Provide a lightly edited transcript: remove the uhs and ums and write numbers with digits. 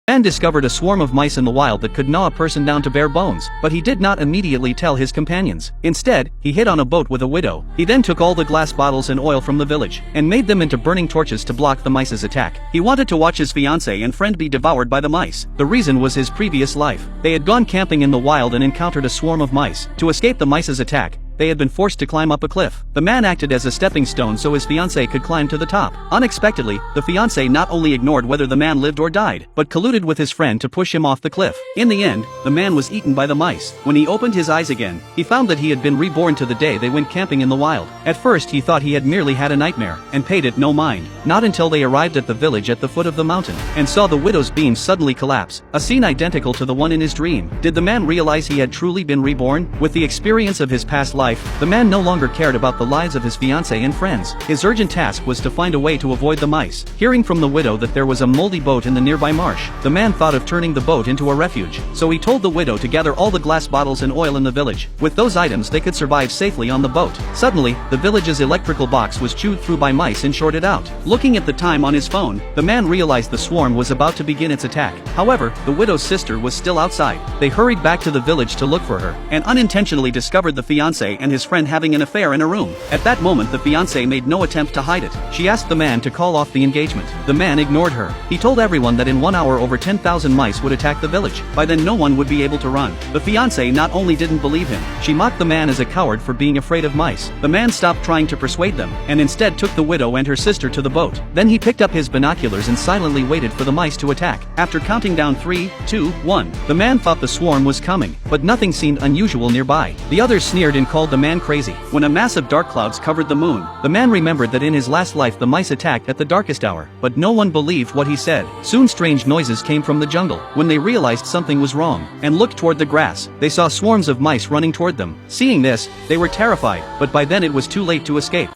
Man discovered a swarm of mice in the wild that could gnaw a person down to bare bones, but he did not immediately tell his companions. Instead, he hid on a boat with a widow. He then took all the glass bottles and oil from the village, and made them into burning torches to block the mice's attack. He wanted to watch his fiancée and friend be devoured by the mice. The reason was his previous life. They had gone camping in the wild and encountered a swarm of mice. To escape the mice's attack, they had been forced to climb up a cliff. The man acted as a stepping stone so his fiancée could climb to the top. Unexpectedly, the fiancée not only ignored whether the man lived or died, but colluded with his friend to push him off the cliff. In the end, the man was eaten by the mice. When he opened his eyes again, he found that he had been reborn to the day they went camping in the wild. At first he thought he had merely had a nightmare, and paid it no mind. Not until they arrived at the village at the foot of the mountain, and saw the widow's beam suddenly collapse, a scene identical to the one in his dream. Did the man realize he had truly been reborn? With the experience of his past life, the man no longer cared about the lives of his fiancée and friends. His urgent task was to find a way to avoid the mice. Hearing from the widow that there was a moldy boat in the nearby marsh, the man thought of turning the boat into a refuge. So he told the widow to gather all the glass bottles and oil in the village. With those items they could survive safely on the boat. Suddenly, the village's electrical box was chewed through by mice and shorted out. Looking at the time on his phone, the man realized the swarm was about to begin its attack. However, the widow's sister was still outside. They hurried back to the village to look for her, and unintentionally discovered the fiancé and his friend having an affair in a room. At that moment the fiancée made no attempt to hide it. She asked the man to call off the engagement. The man ignored her. He told everyone that in 1 hour over 10,000 mice would attack the village. By then no one would be able to run. The fiancée not only didn't believe him, she mocked the man as a coward for being afraid of mice. The man stopped trying to persuade them, and instead took the widow and her sister to the boat. Then he picked up his binoculars and silently waited for the mice to attack. After counting down 3, 2, 1, the man thought the swarm was coming, but nothing seemed unusual nearby. The others sneered and called the man crazy. When a massive dark clouds covered the moon, the man remembered that in his last life the mice attacked at the darkest hour, but no one believed what he said. Soon strange noises came from the jungle. When they realized something was wrong, and looked toward the grass, they saw swarms of mice running toward them. Seeing this, they were terrified, but by then it was too late to escape.